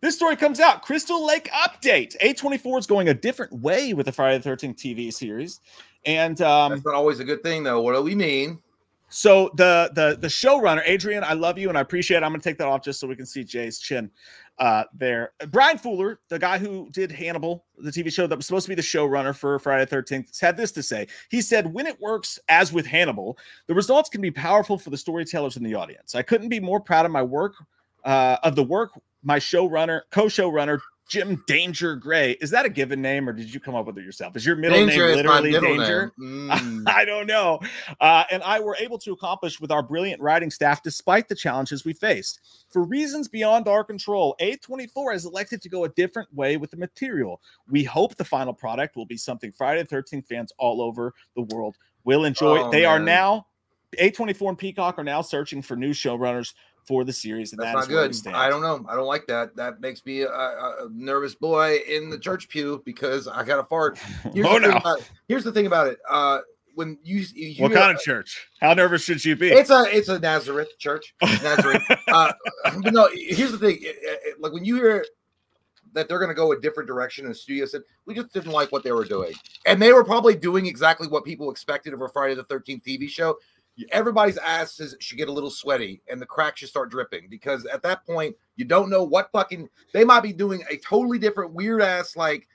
This story comes out. Crystal Lake update. A24 is going a different way with the Friday the 13th TV series. And that's not always a good thing, though. What do we mean? So the showrunner, Adrian, I love you and I appreciate it. I'm going to take that off just so we can see Jay's chin there. Brian Fuller, the guy who did Hannibal, the TV show that was supposed to be the showrunner for Friday the 13th, had this to say. He said, when it works as with Hannibal, the results can be powerful for the storytellers in the audience. I couldn't be more proud of my work, my co-showrunner, Jim Danger Gray. Is that a given name or did you come up with it yourself? Is your middle name literally Danger? I don't know. And I were able to accomplish with our brilliant writing staff despite the challenges we faced. For reasons beyond our control, A24 has elected to go a different way with the material. We hope the final product will be something Friday the 13th fans all over the world will enjoy. They are now, A24 and Peacock are now searching for new showrunners for the series, and that's not good. I don't know. I don't like that. That makes me a nervous boy in the church pew because I got to fart. Here's the thing about it. When you what kind of church? How nervous should you be? It's a Nazareth church. Nazareth. But no, here's the thing. Like when you hear that they're going to go a different direction, and the studio said we just didn't like what they were doing, and they were probably doing exactly what people expected of a Friday the 13th TV show. Everybody's asses should get a little sweaty and the cracks should start dripping because at that point you don't know what they might be doing a totally different weird ass like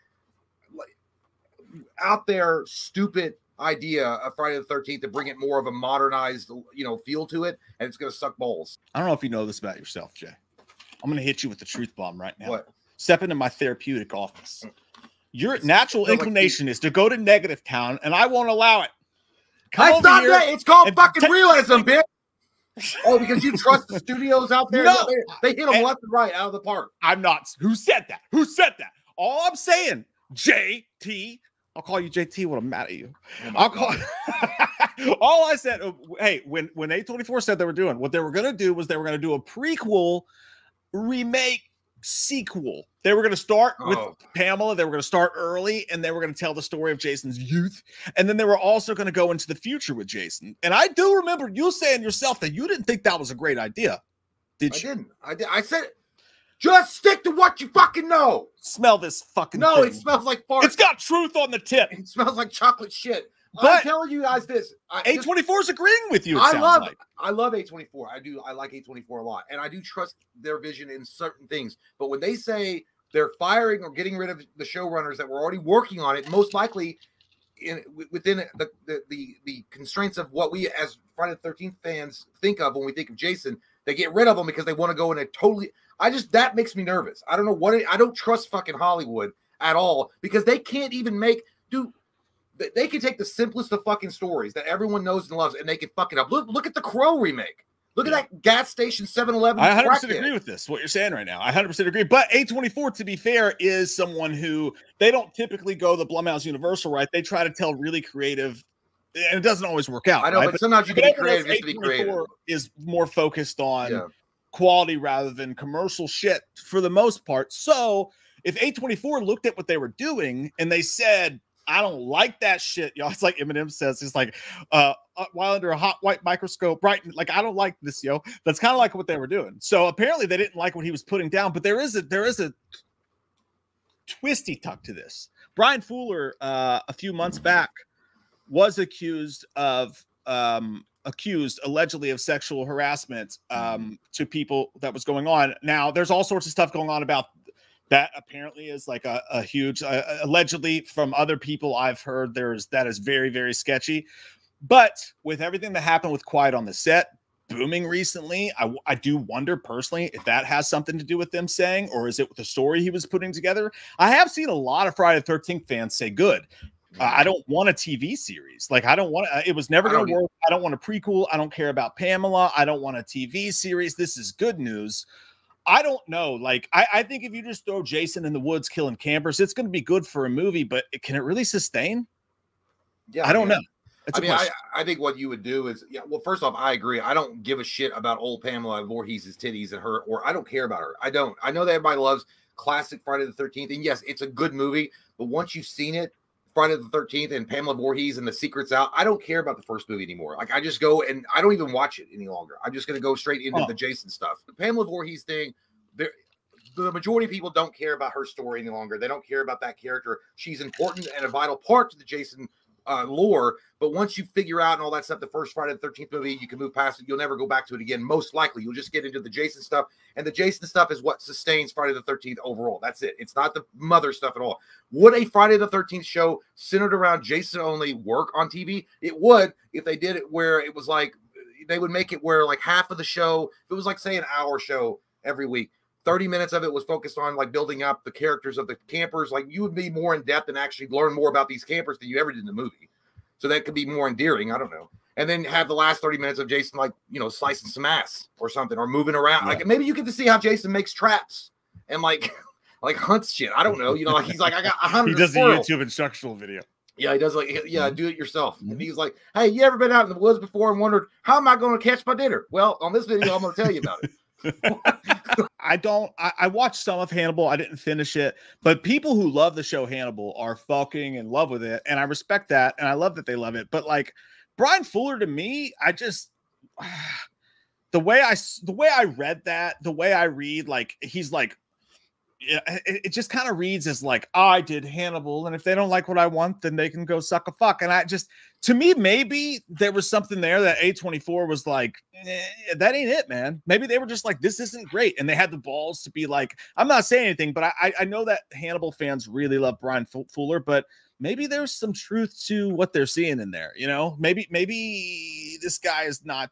out there stupid idea of Friday the 13th to bring it more of a modernized feel to it, and it's going to suck balls. I don't know if you know this about yourself, Jay. I'm going to hit you with the truth bomb right now. What? Step into my therapeutic office. Your natural inclination is to go to negative town, and I won't allow it. That's not that. It's called fucking realism, bitch. Oh, because you trust the studios out there? No. They hit them left and right out of the park. I'm not. Who said that? Who said that? All I'm saying, JT. I'll call you JT when I'm mad at you. I'll call. All I said, hey, when A24 said they were doing, what they were going to do was they were going to do a prequel, remake, sequel. They were going to start with Pamela. They were going to start early, and they were going to tell the story of Jason's youth. And then they were also going to go into the future with Jason. And I do remember you saying yourself that you didn't think that was a great idea. Did you? I didn't. I said, just stick to what you fucking know. Smell this fucking No, thing. It smells like fart. It's got truth on the tip. It smells like chocolate shit. But I'm telling you guys this. A24 is agreeing with you. I love A24. I like A24 a lot. And I do trust their vision in certain things. But when they say they're firing or getting rid of the showrunners that were already working on it, most likely within the constraints of what we as Friday the 13th fans think of when we think of Jason, they get rid of them because they want to go in a totally that makes me nervous. I don't know I don't trust fucking Hollywood at all because they can't even they can take the simplest of fucking stories that everyone knows and loves and they can fuck it up. Look at the Crow remake. Look at that gas station 7-Eleven. I 100% agree with this, what you're saying right now. I 100% agree. But A24, to be fair, is someone who they don't typically go the Blumhouse Universal, right? They try to tell really creative, and it doesn't always work out. I know, right? but sometimes you can be creative just to be creative. Is more focused on quality rather than commercial shit for the most part. So if A24 looked at what they were doing and they said, I don't like that shit, y'all. It's like Eminem says, it's like while under a hot white microscope, right? Like, I don't like this, yo. That's kind of like what they were doing. So apparently they didn't like what he was putting down, but there is a twisty tuck to this. Brian Fuller, a few months back, was accused allegedly of sexual harassment to people that was going on. Now, there's all sorts of stuff going on about that. Apparently is like a huge, allegedly from other people I've heard, that is very, very sketchy. But with everything that happened with Quiet on the Set booming recently, I do wonder personally if that has something to do with them saying, or is it with the story he was putting together? I have seen a lot of Friday the 13th fans say, good. I don't want a TV series. Like, I don't want it was never going to work. I don't want a prequel. I don't care about Pamela. I don't want a TV series. This is good news. I don't know. Like, I think if you just throw Jason in the woods killing campers, it's going to be good for a movie, but can it really sustain? Yeah, I don't know. I think what you would do is, well, first off, I agree. I don't give a shit about old Pamela Voorhees' titties and her, or I don't care about her. I don't. I know that everybody loves classic Friday the 13th, and yes, it's a good movie, but once you've seen it, Friday the 13th and Pamela Voorhees and The Secret's Out, I don't care about the first movie anymore. Like, I just go and I don't even watch it any longer. I'm just going to go straight into the Jason stuff. The Pamela Voorhees thing, the majority of people don't care about her story any longer. They don't care about that character. She's important and a vital part to the Jason lore, but once you figure out and all that stuff, the first Friday the 13th movie, you can move past it. You'll never go back to it again. Most likely, you'll just get into the Jason stuff, and the Jason stuff is what sustains Friday the 13th overall. That's it. It's not the mother stuff at all. Would a Friday the 13th show centered around Jason only work on TV? It would, if they did it where it was like they would make it where like half of the show, if it was like say an hour show every week, 30 minutes of it was focused on like building up the characters of the campers. Like you would be more in depth and actually learn more about these campers than you ever did in the movie. So that could be more endearing. I don't know. And then have the last 30 minutes of Jason, like, you know, slicing some ass or something, or moving around. Yeah. Like maybe you get to see how Jason makes traps and like hunts shit. I don't know. You know, like he's like, I got 100. He does a YouTube instructional video. Yeah, he does like, yeah, do it yourself. And he's like, hey, you ever been out in the woods before and wondered, how am I going to catch my dinner? Well, on this video, I'm going to tell you about it. I watched some of Hannibal. I didn't finish it, but people who love the show Hannibal are fucking in love with it. And I respect that. And I love that they love it. But like Brian Fuller, to me, I just, the way I read that, the way I read, like, he's like, it just kind of reads as like, I did Hannibal, and if they don't like what I want, then they can go suck a fuck. And I just, to me, maybe there was something there that A24 was like, that ain't it, man. Maybe they were just like, this isn't great, and they had the balls to be like, I'm not saying anything, but I know that Hannibal fans really love Brian Fuller, but maybe there's some truth to what they're seeing in there. You know, maybe this guy is not.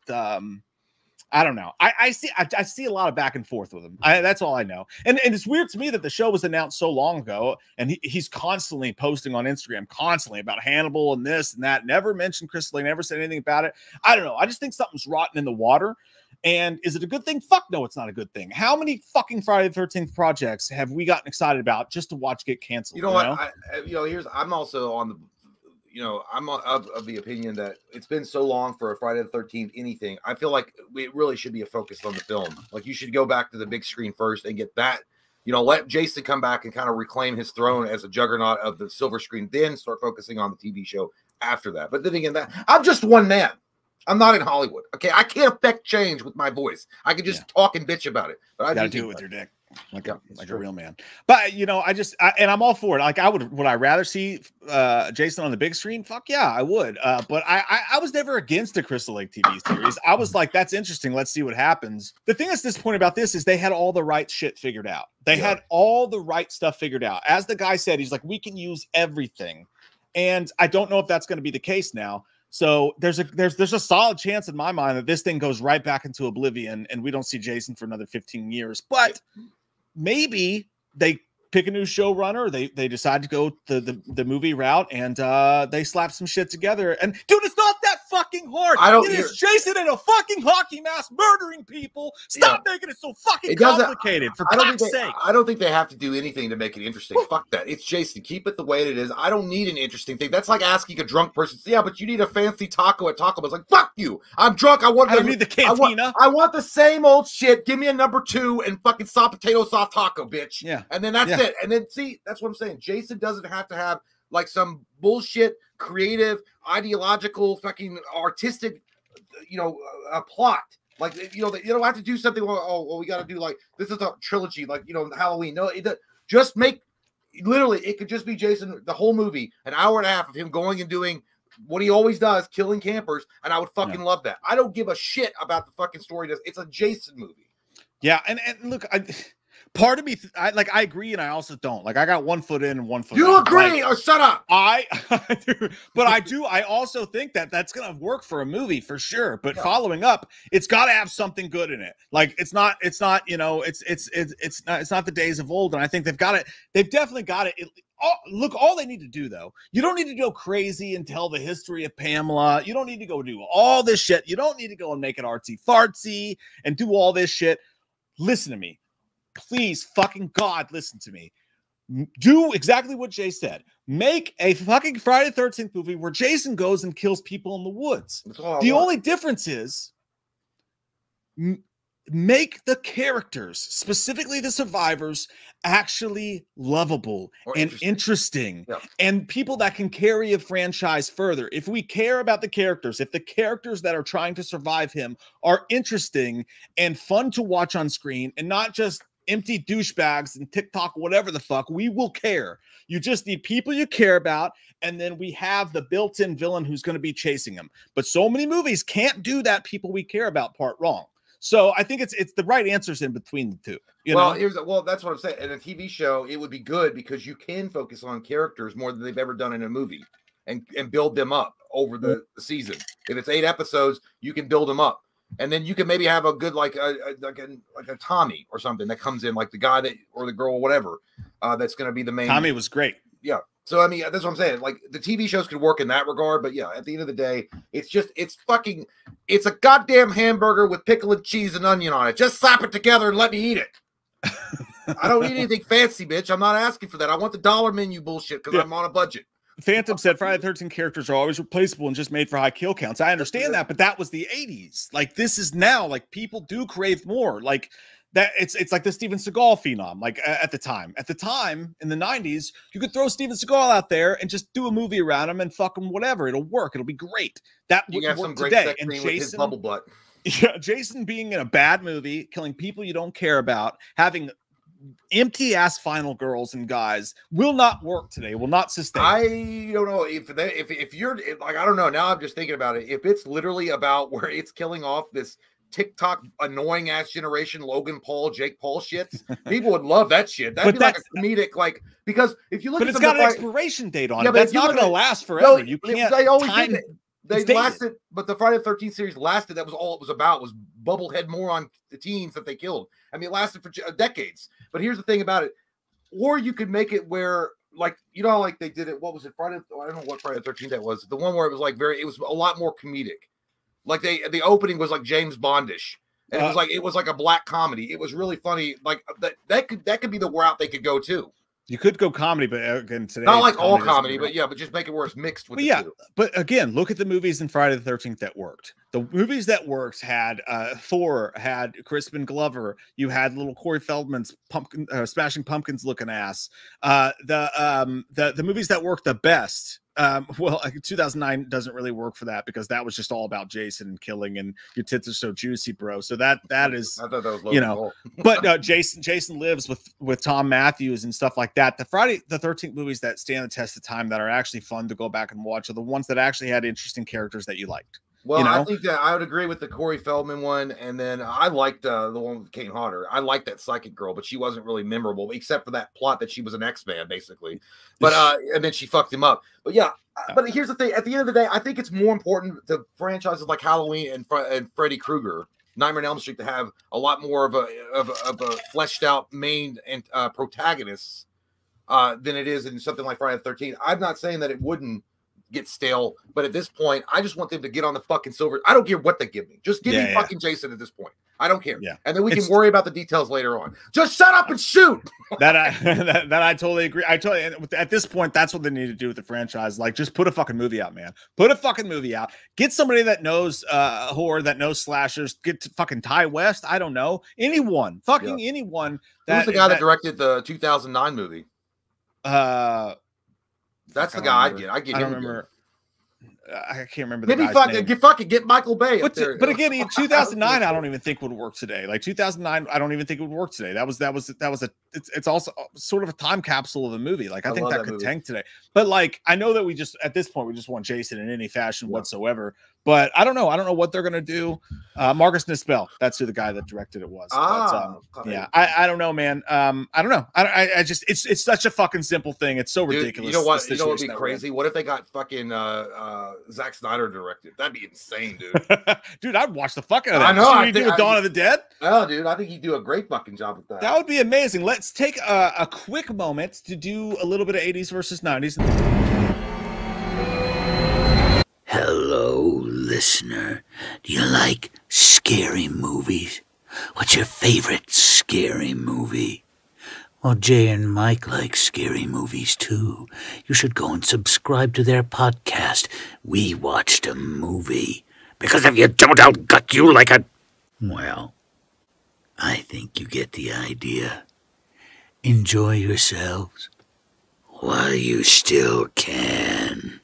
I don't know. I see a lot of back and forth with him. That's all I know. And it's weird to me that the show was announced so long ago, and he's constantly posting on Instagram, constantly about Hannibal and this and that. Never mentioned Crystal Lake, never said anything about it. I don't know. I just think something's rotten in the water. And is it a good thing? Fuck no, it's not a good thing. How many fucking Friday the 13th projects have we gotten excited about just to watch get canceled? You know what? I'm also on the. You know, I'm of the opinion that it's been so long for a Friday the 13th anything. I feel like it really should be a focus on the film. Like you should go back to the big screen first and get that, you know, let Jason come back and kind of reclaim his throne as a juggernaut of the silver screen, then start focusing on the TV show after that. But then again, I'm just one man. I'm not in Hollywood. Okay. I can't affect change with my voice. I can just talk and bitch about it. But I gotta do it with your dick. Like a real man. But you know, and I'm all for it. Like would I rather see Jason on the big screen? Fuck yeah, I would. But I was never against the Crystal Lake TV series. I was like, that's interesting. Let's see what happens. The thing that's disappointing about this is they had all the right shit figured out. They had all the right stuff figured out. As the guy said, he's like, we can use everything. And I don't know if that's going to be the case now. So there's a solid chance in my mind that this thing goes right back into oblivion and we don't see Jason for another 15 years. But maybe they pick a new showrunner. They decide to go the movie route, and they slap some shit together. And dude, it's not that fucking hard. It is Jason in a fucking hockey mask murdering people. Stop making it so fucking complicated. For God's sake. I don't think they have to do anything to make it interesting. Fuck that. It's Jason. Keep it the way it is. I don't need an interesting thing. That's like asking a drunk person, yeah, but you need a fancy taco at Taco Bell. It's like, fuck you. I'm drunk. I don't need the cantina. I want the same old shit. Give me a number 2 and fucking soft potato soft taco, bitch. Yeah. And then that's it. And then see, that's what I'm saying. Jason doesn't have to have like some bullshit, creative, ideological, fucking artistic, you know, a plot. Like, you know, you don't have to do something. Well, we got to do like this is a trilogy, like, you know, Halloween. No, just make literally. It could just be Jason the whole movie, an hour and a half of him going and doing what he always does, killing campers, and I would fucking love that. I don't give a shit about the fucking story. It's a Jason movie. Yeah, and look, part of me, I agree, and I also don't. Like, I got 1 foot in and 1 foot out. You agree, or shut up. I also think that that's gonna work for a movie for sure. But following up, it's got to have something good in it. Like, it's not, you know, it's not the days of old. And I think they've got it. They've definitely got it. Look, all they need to do, though, you don't need to go crazy and tell the history of Pamela. You don't need to go do all this shit. You don't need to go and make it artsy fartsy and do all this shit. Listen to me. Please, fucking God, listen to me. Do exactly what Jay said. Make a fucking Friday the 13th movie where Jason goes and kills people in the woods. The only difference is make the characters, specifically the survivors, actually lovable and interesting and people that can carry a franchise further. If we care about the characters, if the characters that are trying to survive him are interesting and fun to watch on screen and not just empty douchebags and TikTok, whatever the fuck. We will care. You just need people you care about, and then we have the built-in villain who's going to be chasing him. But so many movies can't do that people we care about part wrong. So I think it's the right answers in between the two. That's what I'm saying. In a TV show, it would be good because you can focus on characters more than they've ever done in a movie and build them up over the season. If it's 8 episodes, you can build them up. And then you can maybe have a good like a Tommy or something that comes in, like the guy that or the girl or whatever that's going to be the main. Tommy was great. Yeah. So I mean, that's what I'm saying. Like the TV shows could work in that regard, but yeah, at the end of the day, it's a goddamn hamburger with pickle and cheese and onion on it. Just slap it together and let me eat it. I don't need anything fancy, bitch. I'm not asking for that. I want the dollar menu bullshit because I'm on a budget. Phantom said Friday the 13th characters are always replaceable and just made for high kill counts. I understand that, but that was the 80s. Like this is now, like people do crave more. Like that it's like the Steven Seagal phenom. Like at the time in the 90s, you could throw Steven Seagal out there and just do a movie around him and fuck him, whatever. It'll work. It'll be great. That would work some great today. And Jason, with his bubble butt. Yeah, Jason being in a bad movie, killing people you don't care about, having empty ass final girls and guys will not work today, will not sustain. I don't know if you're like, I don't know. Now I'm just thinking about it. If it's literally about where it's killing off this TikTok annoying ass generation, Logan Paul, Jake Paul shits, people would love that shit. That'd be like a comedic, like, because if you look but at it's got an expiration date on it. That's not going to last forever. No, you can't. They always did it. They lasted, but the Friday the 13th series lasted. That was all it was about, was bubblehead moron the teens that they killed. I mean, it lasted for decades. But here's the thing about it. Or you could make it where, like, you know, like they did it. What was it? I don't know what Friday the 13th that was. The one where it was like it was a lot more comedic. Like the opening was like James Bondish. And it was like a black comedy. It was really funny. Like that could be the route they could go too. You could go comedy, but again, today not like all comedy, but yeah, but just make it where it's mixed with the two. But again, look at the movies in Friday the 13th that worked. The movies that worked had Thor, had Crispin Glover. You had little Corey Feldman's Smashing Pumpkins looking ass. The movies that worked the best. Well, 2009 doesn't really work for that because that was just all about Jason and killing and your tits are so juicy, bro. So that is, I thought that was but Jason Lives with Tom Matthews and stuff like that. The Friday the 13th movies that stand the test of time that are actually fun to go back and watch are the ones that actually had interesting characters that you liked. Well, I think that I would agree with the Corey Feldman one, and then I liked the one with Kane Hodder. I liked that psychic girl, but she wasn't really memorable except for that plot that she was an X-Man, basically. But and then she fucked him up. But yeah, but here's the thing: at the end of the day, I think it's more important to franchises like Halloween and Freddy Krueger, Nightmare on Elm Street, to have a lot more of a fleshed out main and protagonists than it is in something like Friday the 13th. I'm not saying that it wouldn't get stale, but at this point, I just want them to get on the fucking silver. I don't care what they give me. Just give me fucking Jason at this point. I don't care. Yeah. And then we can worry about the details later on. Just shut up and shoot. that I totally agree. At this point, that's what they need to do with the franchise. Like, just put a fucking movie out, man. Put a fucking movie out. Get somebody that knows horror, that knows slashers. Get to fucking Ty West. I don't know. Anyone. Fucking anyone. Who's the guy that directed the 2009 movie? That's the guy I get. I don't remember. I can't remember. Maybe fucking get Michael Bay up there. But again, in 2009, I don't even think would work today. Like 2009, I don't even think it would work today. That was it's also sort of a time capsule of a movie. Like I think that could tank today. But like I know that we just at this point we just want Jason in any fashion whatsoever. But I don't know. I don't know what they're gonna do. Marcus Nispel, that's who the guy that directed it was. Yeah, I don't know, man. I don't know. I just it's such a fucking simple thing. It's so ridiculous. You know what? You know what'd be crazy? What if they got fucking Zack Snyder directed? That'd be insane, dude. Dude, I'd watch the fuck out of that. I know. I do with Dawn of the Dead. Oh, dude, I think he'd do a great fucking job with that. That would be amazing. Let's take a quick moment to do a little bit of 80s versus 90s. Hello, listener. Do you like scary movies? What's your favorite scary movie? Well, Jay and Mike like scary movies too. You should go and subscribe to their podcast, We Watched a Movie. Because if you don't, I'll gut you like a... Well, I think you get the idea. Enjoy yourselves while you still can.